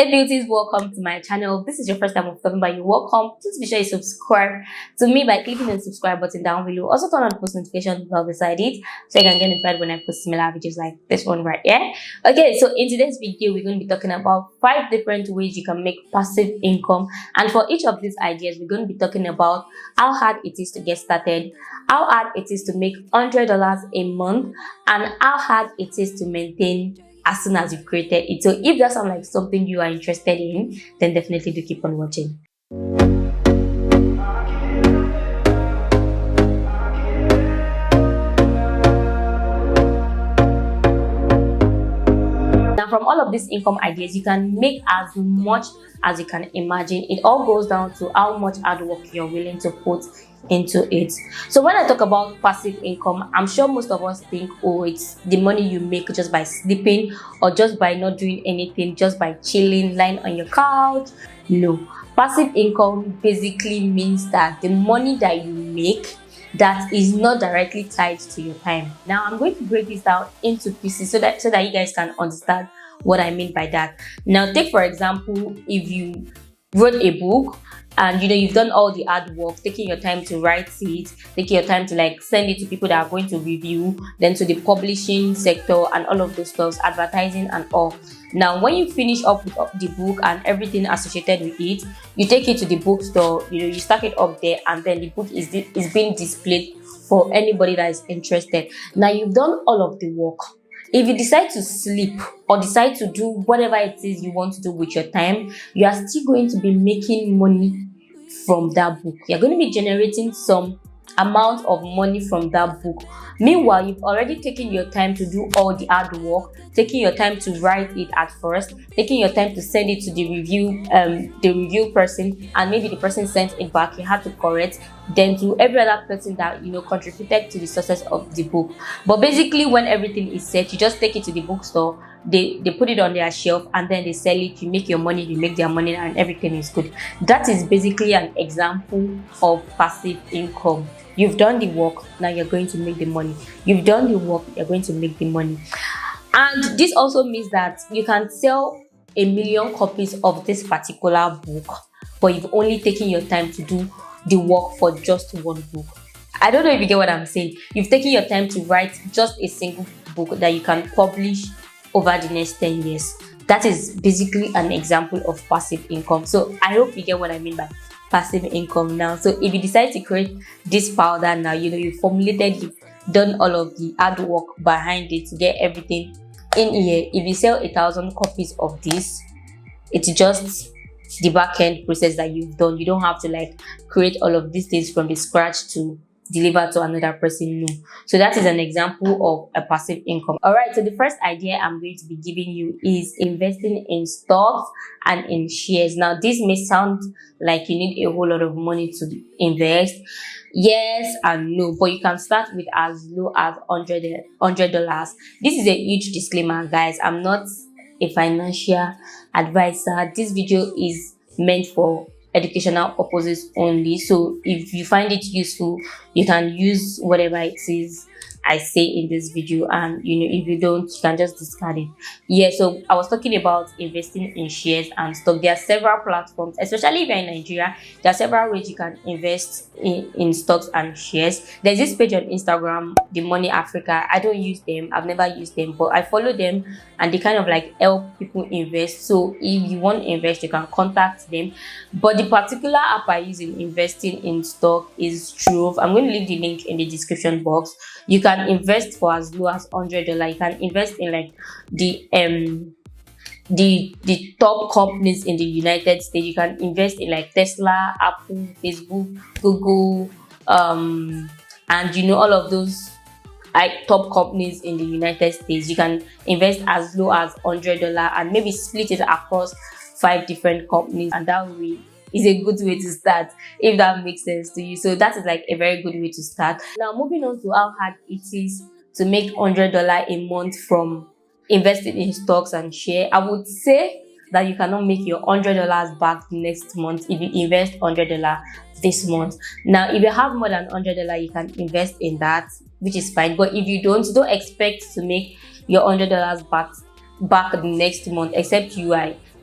Hey beauties, welcome to my channel. If this is your first time of coming by, you welcome. Please be sure you subscribe to me by clicking the subscribe button down below. Also turn on the post notification bell beside it so you can get notified when I post similar videos like this one right here. Okay, so in today's video we're going to be talking about 5 different ways you can make passive income, and for each of these ideas we're going to be talking about how hard it is to get started, how hard it is to make $100 a month, and how hard it is to maintain as soon as you've created it. So if that sounds like something you are interested in, then definitely do keep on watching. Now, from all of these income ideas, you can make as much as you can imagine. It all goes down to how much hard work you're willing to put into it. So when I talk about passive income, I'm sure most of us think, oh, it's the money you make just by sleeping or just by not doing anything, just by chilling, lying on your couch. No, passive income basically means that the money that you make that is not directly tied to your time. Now I'm going to break this down into pieces so that you guys can understand what I mean by that. Now take for example, if you wrote a book and you've done all the hard work, taking your time to write it, taking your time to like send it to people that are going to review, then to the publishing sector and all of those stuff, advertising and all. Now when you finish up with the book and everything associated with it, you take it to the bookstore, you stack it up there, and then the book is being displayed for anybody that is interested. Now you've done all of the work. If you decide to sleep or decide to do whatever it is you want to do with your time, you are still going to be making money from that book. You're going to be generating some amount of money from that book. Meanwhile, you've already taken your time to do all the hard work, taking your time to write it at first, taking your time to send it to the review person, and maybe the person sent it back, you had to correct, then to every other person that contributed to the success of the book. But basically, when everything is set, you just take it to the bookstore, they put it on their shelf, and then they sell it. You make your money, you make their money, and everything is good. That is basically an example of passive income. You've done the work, now you're going to make the money. You've done the work, you're going to make the money. And this also means that you can sell 1 million copies of this particular book, but you've only taken your time to do the work for just one book. I don't know if you get what I'm saying. You've taken your time to write just a single book that you can publish over the next 10 years. That is basically an example of passive income. So I hope you get what I mean by passive income now. So if you decide to create this powder now, you've formulated, you've done all of the hard work behind it to get everything in here. If you sell 1,000 copies of this, it's just the back-end process that you've done. You don't have to like create all of these things from the scratch to deliver to another person. No. So that is an example of a passive income. All right, so the first idea I'm going to be giving you is investing in stocks and in shares. Now this may sound like you need a whole lot of money to invest. Yes and no, but you can start with as low as $100. This is a huge disclaimer, guys. I'm not a financial advisor. This video is meant for educational purposes only. So if you find it useful, you can use whatever it is I say in this video, and if you don't, you can just discard it. Yeah, so I was talking about investing in shares and stock. There are several platforms, especially if you're in Nigeria. There are several ways you can invest in stocks and shares. There's this page on Instagram, The Money Africa. I don't use them, I've never used them, but I follow them and they kind of like help people invest. So if you want to invest, you can contact them. But the particular app I use in investing in stock is Trove. I'm going to leave the link in the description box. You can invest for as low as $100. You can invest in like the top companies in the United States. You can invest in like Tesla, Apple, Facebook, Google, and all of those like top companies in the United States. You can invest as low as $100 and maybe split it across 5 different companies, and that way is a good way to start, if that makes sense to you. So that is like a very good way to start. Now moving on to how hard it is to make $100 a month from investing in stocks and share. I would say that you cannot make your $100 back next month if you invest $100 this month. Now if you have more than $100, you can invest in that, which is fine. But if you don't expect to make your $100 back the next month, except you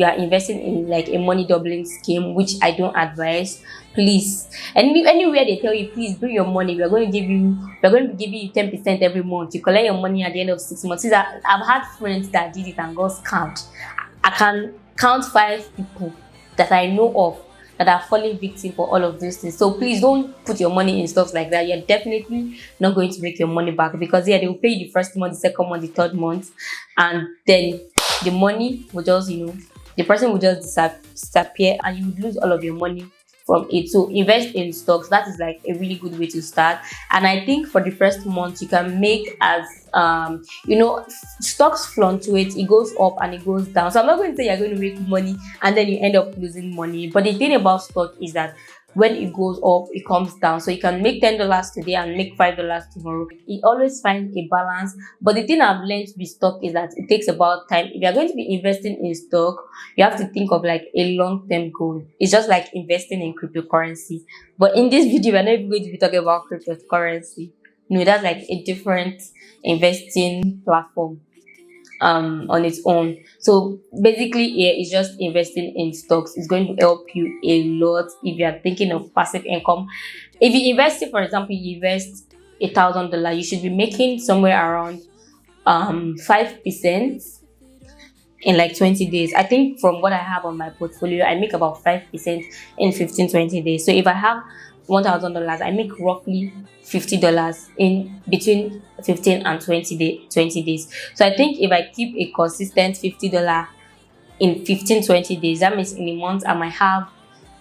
you are investing in like a money doubling scheme, which I don't advise, please. And anywhere they tell you, please bring your money, we're going to give you 10% every month, you collect your money at the end of 6 months. See that I've had friends that did it and got scammed. I can count 5 people that I know of that are falling victim for all of these things. So please don't put your money in stuff like that. You're definitely not going to make your money back, because yeah, they will pay you the first month, the second month, the third month, and then the money will just, the person will just disappear and you would lose all of your money from it. So invest in stocks. That is like a really good way to start. And I think for the first month you can make as stocks fluctuate, it goes up and it goes down. So I'm not going to say you're going to make money and then you end up losing money, but the thing about stock is that when it goes up, it comes down. So you can make $10 today and make $5 tomorrow. It always finds a balance. But the thing I've learned with stock is that it takes about time. If you're going to be investing in stock, you have to think of like a long-term goal. It's just like investing in cryptocurrency. But in this video, we're not even going to be talking about cryptocurrency. No, that's like a different investing platform on its own. So basically here it's just investing in stocks. It's going to help you a lot if you are thinking of passive income. If you invest, for example, you invest $1,000, you should be making somewhere around 5% in like 20 days. I think from what I have on my portfolio, I make about 5% in 15-20 days. So if I have $1,000, I make roughly $50 in between 15 and 20 days. So I think if I keep a consistent $50 in 15-20 days, that means in a month I might have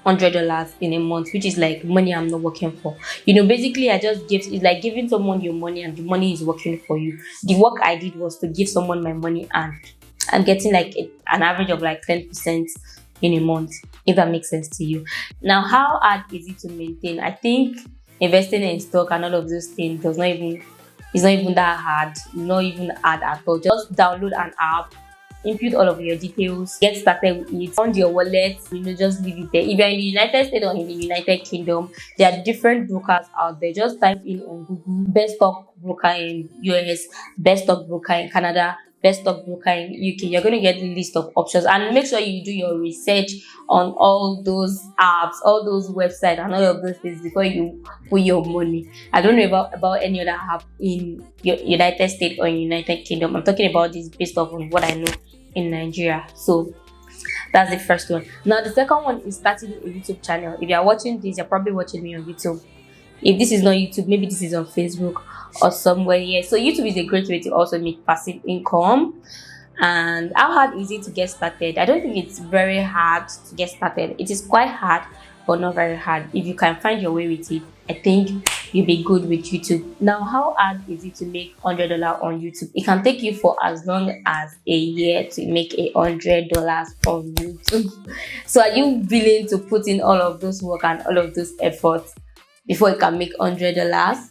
$100 in a month, which is like money I'm not working for. Basically I just it's like giving someone your money and the money is working for you. The work I did was to give someone my money and I'm getting like an average of like 10% in a month, if that makes sense to you. Now, how hard is it to maintain? I think investing in stock and all of those things it's not even that hard. Not even hard at all. Just download an app, input all of your details, get started with it, fund your wallet, just leave it there. If you're in the United States or in the United Kingdom, there are different brokers out there. Just type in on Google best stock broker in US, best stock broker in Canada, best stock broker in UK. You're going to get a list of options, and make sure you do your research on all those apps, all those websites and all of those things before you put your money. I don't know about any other app in United States or in United Kingdom. I'm talking about this based off of what I know in Nigeria. So that's the first one. Now the second one is starting a YouTube channel. If you're watching this, you're probably watching me on YouTube. If this is not YouTube, maybe this is on Facebook or somewhere here. So YouTube is a great way to also make passive income. And how hard is it to get started? I don't think it's very hard to get started. It is quite hard, but not very hard. If you can find your way with it, I think you'll be good with YouTube. Now, how hard is it to make $100 on YouTube? It can take you for as long as a year to make $100 on YouTube. So are you willing to put in all of those work and all of those efforts before you can make $100?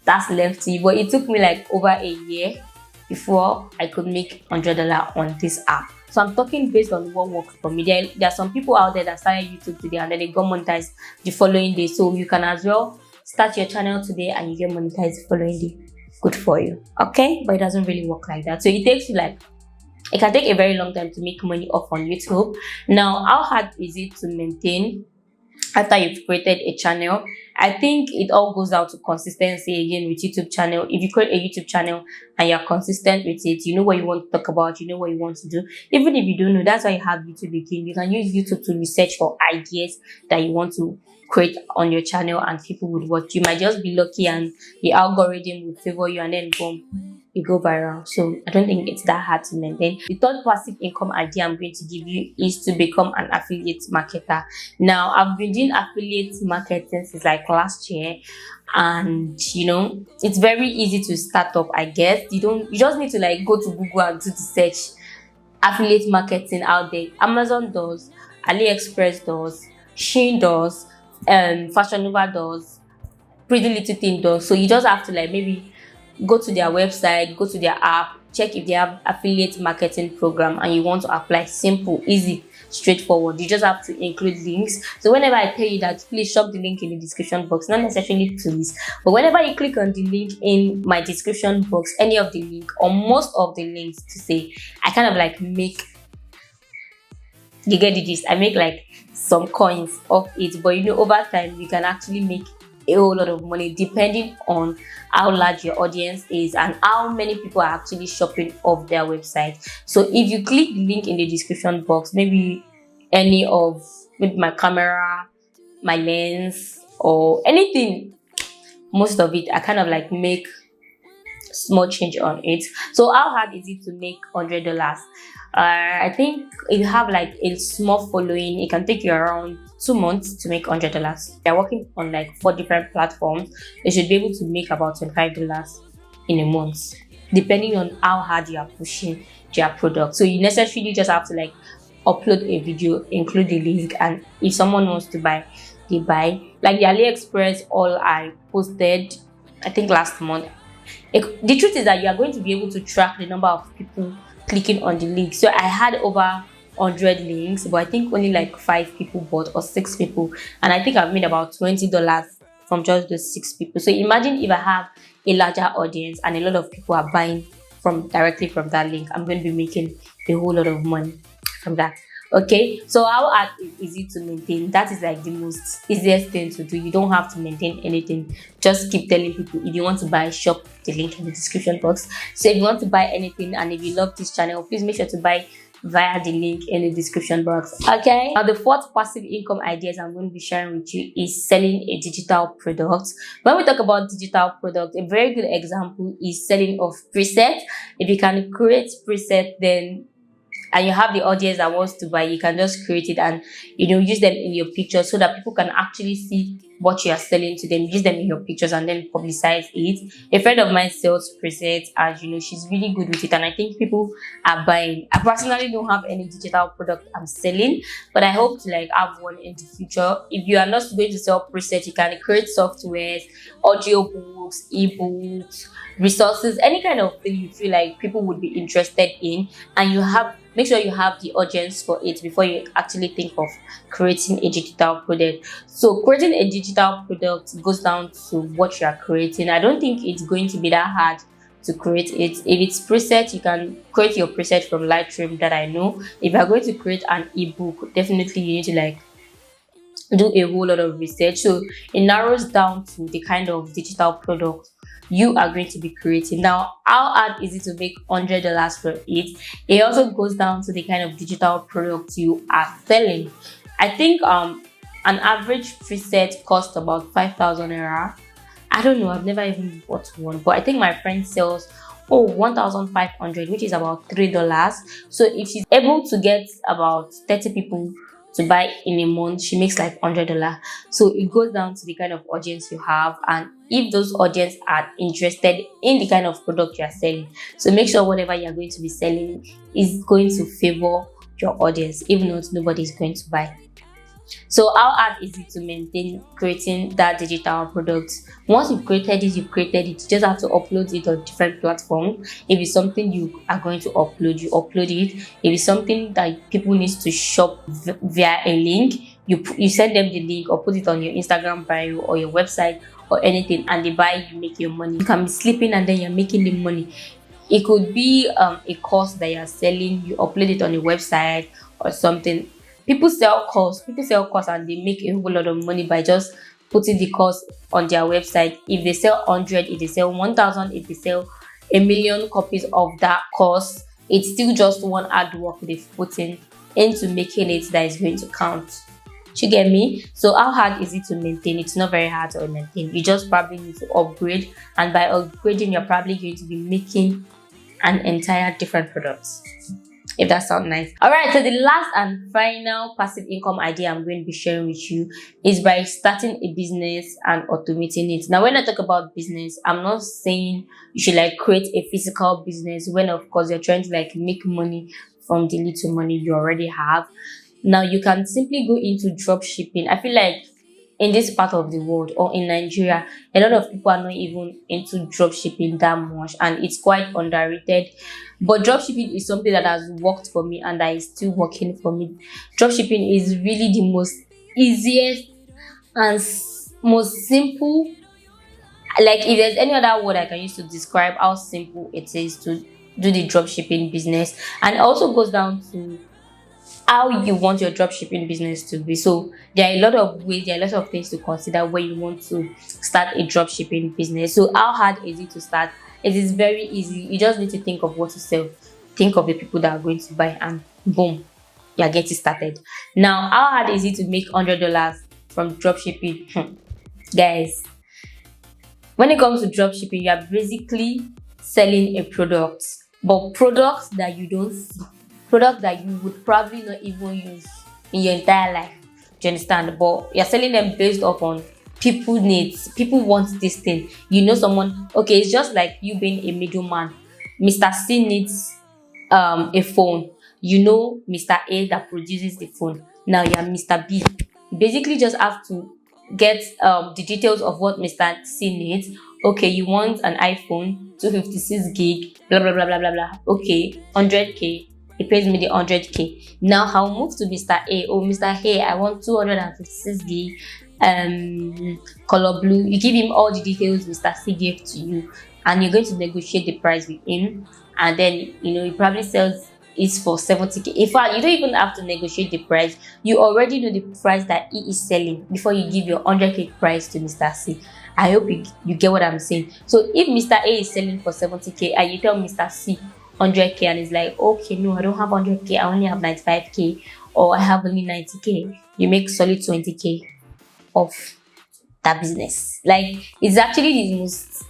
That's left to you. But it took me like over a year before I could make $100 on this app. So I'm talking based on what works for me. There are some people out there that started YouTube today and then they got monetized the following day. So you can as well start your channel today and you get monetized the following day. Good for you. Okay? But it doesn't really work like that. So it takes you it can take a very long time to make money off on YouTube. Now, how hard is it to maintain after you've created a channel? I think it all goes down to consistency again with YouTube channel. If you create a YouTube channel and you're consistent with it, you know what you want to talk about, you know what you want to do. Even if you don't know, that's why you have YouTube again. You can use YouTube to research for ideas that you want to create on your channel and people would watch. You might just be lucky and the algorithm will favor you and then boom, you go viral. So I don't think it's that hard to maintain. The third passive income idea I'm going to give you is to become an affiliate marketer. Now, I've been doing affiliate marketing since like last year, and it's very easy to start up. I guess you just need to like go to Google and do the search. Affiliate marketing out there. Amazon does, Aliexpress does, Shein does, Fashion Nova does, Pretty Little Thing does. So you just have to like maybe go to their website, go to their app, check if they have affiliate marketing program and you want to apply. Simple, easy, straightforward. You just have to include links. So whenever I tell you that, please shop the link in the description box, not necessarily please, but whenever you click on the link in my description box, any of the link or most of the links to say, I kind of like make You get the gist. I make like some coins off it, but you know, over time you can actually make a whole lot of money depending on how large your audience is and how many people are actually shopping off their website. So if you click the link in the description box, maybe any of maybe my camera, my lens, or anything, most of it I kind of like make small change on it. So how hard is it to make $100? I think if you have like a small following, it can take you around 2 months to make $100. You're working on like 4 different platforms, you should be able to make about $25 in a month, depending on how hard you are pushing your product. So you necessarily just have to like upload a video, include the link, and if someone wants to buy, they buy. Like the Aliexpress all I posted, I think last month. The truth is that you are going to be able to track the number of people clicking on the link. So I had over 100 links, but I think only like 5 people bought or 6 people, and I think I've made about $20 from just those 6 people. So imagine if I have a larger audience and a lot of people are buying from directly from that link, I'm going to be making a whole lot of money from that. Okay, so how hard is it to maintain? That is like the most easiest thing to do. You don't have to maintain anything. Just keep telling people if you want to buy, shop, the link in the description box. So if you want to buy anything and if you love this channel, please make sure to buy via the link in the description box. Okay, now the 4th passive income ideas I'm going to be sharing with you is selling a digital product. When we talk about digital product, a very good example is selling of presets. If you can create preset, then and you have the audience that wants to buy, you can just create it and use them in your pictures so that people can actually see what you are selling to them. Use them in your pictures and then publicize it. A friend of mine sells presets and she's really good with it, and I think people are buying. I personally don't have any digital product I'm selling, but I hope to like have one in the future. If you are not going to sell presets, you can create softwares, audio books, ebooks, resources, any kind of thing you feel like people would be interested in, and make sure you have the audience for it before you actually think of creating a digital product. So creating a digital product goes down to what you are creating. I don't think it's going to be that hard to create it. If it's preset, you can create your preset from Lightroom, that I know. If you're going to create an ebook, definitely you need to like do a whole lot of research. So it narrows down to the kind of digital product you are going to be creating. Now, how hard is it to make $100 from it? It also goes down to the kind of digital product you are selling. I think an average preset costs about 5,000 naira. I don't know, I've never even bought one, but I think my friend sells 1,500, which is about $3. So if she's able to get about 30 people to buy in a month, she makes like $100. So it goes down to the kind of audience you have and if those audience are interested in the kind of product you are selling. So make sure whatever you are going to be selling is going to favor your audience. If not, nobody is going to buy. So how hard is it to maintain creating that digital product? Once you've created it, you just have to upload it on different platforms. If it's something you are going to upload, you upload it. If it's something that people need to shop via a link, you send them the link or put it on your Instagram bio or your website or anything, and they buy, you make your money. You can be sleeping and then you're making the money. It could be a course that you're selling, you upload it on your website or something. People sell course and they make a whole lot of money by just putting the course on their website. If they sell 100, if they sell 1,000, if they sell 1,000,000 copies of that course, it's still just one hard work they've put into making it that is going to count. You get me? So how hard is it to maintain? It's not very hard to maintain. You just probably need to upgrade, and by upgrading, you're probably going to be making an entire different product. If that sounds nice. Alright, so the last and final passive income idea I'm going to be sharing with you is by starting a business and automating it. Now, when I talk about business, I'm not saying you should like create a physical business when of course you're trying to like make money from the little money you already have. Now, you can simply go into dropshipping. I feel like in this part of the world or in Nigeria, a lot of people are not even into dropshipping that much, and it's quite underrated. But dropshipping is something that has worked for me and that is still working for me. Dropshipping is really the most easiest and most simple. Like, if there's any other word I can use to describe how simple it is to do the dropshipping business, and it also goes down to how you want your dropshipping business to be. So there are a lot of ways, there are a lot of things to consider when you want to start a dropshipping business. So how hard is it to start? It is very easy. You just need to think of what to sell, think of the people that are going to buy, and boom, you are getting started. Now, how hard is it to make $100 from dropshipping? Guys, when it comes to dropshipping, you are basically selling a product, but products that you don't see, products that you would probably not even use in your entire life. Do you understand? But you're selling them based off on people needs. People want this thing. You know someone, okay, it's just like you being a middleman. Mr. C needs a phone. You know Mr. A that produces the phone. Now you're Mr. B. You basically just have to get the details of what Mr. C needs. Okay, you want an iPhone, 256 gig, blah blah blah blah blah blah. Okay, 100k. He pays me the 100k. Now I'll move to Mr. A. Oh, Mr. A, I want 256 gig, color blue. You give him all the details Mr. C gave to you, and you're going to negotiate the price with him. And then he probably sells it for 70k. In fact, you don't even have to negotiate the price. You already know the price that he is selling before you give your 100k price to Mr. C. I hope you get what I'm saying. So if Mr. A is selling for 70k and you tell Mr. C 100k and it's like, okay, no, I don't have 100k, I only have 95k, or I have only 90k, you make solid 20k of that business. Like, it's actually it's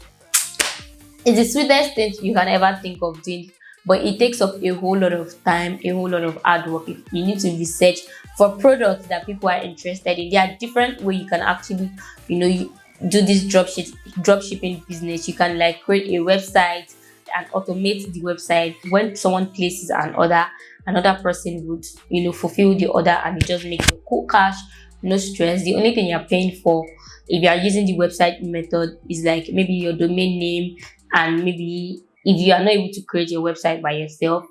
the sweetest thing you can ever think of doing, but it takes up a whole lot of time, a whole lot of hard work. You need to research for products that people are interested in. There are different ways you can actually you do this dropshipping business. You can like create a website and automate the website. When someone places an order, another person would fulfill the order, and it just makes you cool cash, no stress. The only thing you're paying for if you are using the website method is like maybe your domain name, and maybe if you are not able to create your website by yourself,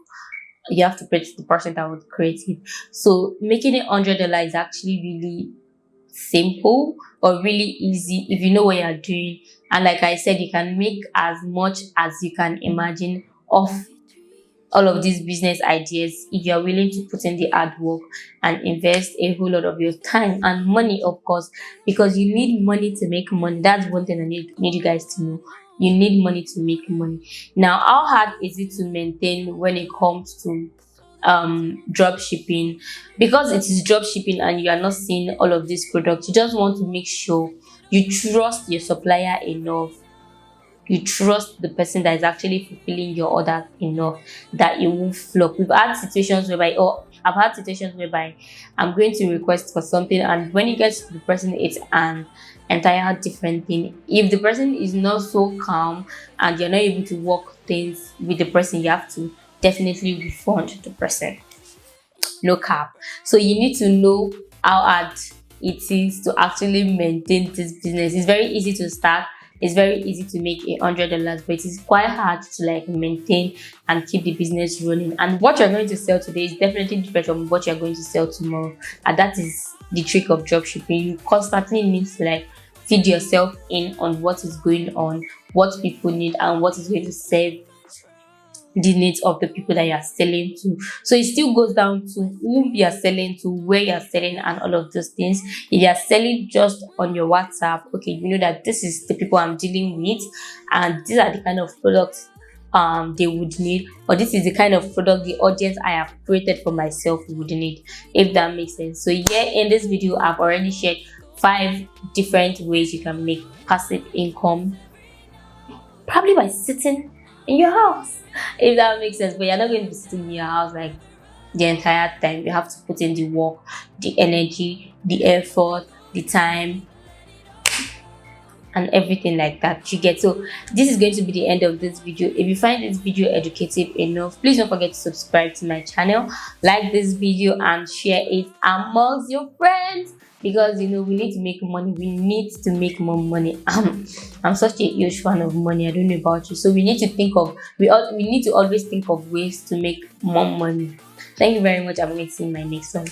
you have to pay the person that would create it. So making it $100 is actually really simple or really easy if you know what you're doing. And like I said, you can make as much as you can imagine of all of these business ideas if you're willing to put in the hard work and invest a whole lot of your time and money, of course, because you need money to make money. That's one thing I need you guys to know. You need money to make money. Now, how hard is it to maintain when it comes to drop shipping? Because it is drop shipping and you are not seeing all of these products, you just want to make sure you trust your supplier enough, you trust the person that is actually fulfilling your order enough that it won't flop. I've had situations whereby I'm going to request for something, and when you get to the person, it's an entire different thing. If the person is not so calm and you're not able to work things with the person, you have to definitely refund the person. No cap. So you need to know how hard it is to actually maintain this business. It's very easy to start. It's very easy to make $100, but it is quite hard to like maintain and keep the business running. And what you're going to sell today is definitely different from what you're going to sell tomorrow. And that is the trick of dropshipping. You constantly need to like feed yourself in on what is going on, what people need, and what is going to serve the needs of the people that you are selling to. So it still goes down to whom you are selling to, where you are selling, and all of those things. If you are selling just on your WhatsApp, okay, you know that this is the people I'm dealing with, and these are the kind of products they would need, or this is the kind of product the audience I have created for myself would need, if that makes sense. So yeah, in this video I've already shared 5 different ways you can make passive income, probably by sitting in your house, if that makes sense. But you're not going to be sitting in your house like the entire time. You have to put in the work, the energy, the effort, the time, and everything like that. You get? So this is going to be the end of this video. If you find this video educative enough, please don't forget to subscribe to my channel, like this video, and share it amongst your friends, because we need to make money. We need to make more money. I'm such a huge fan of money. I don't know about you. So we need to think of we need to always think of ways to make more money. Thank you very much. I'm going to see you in my next one.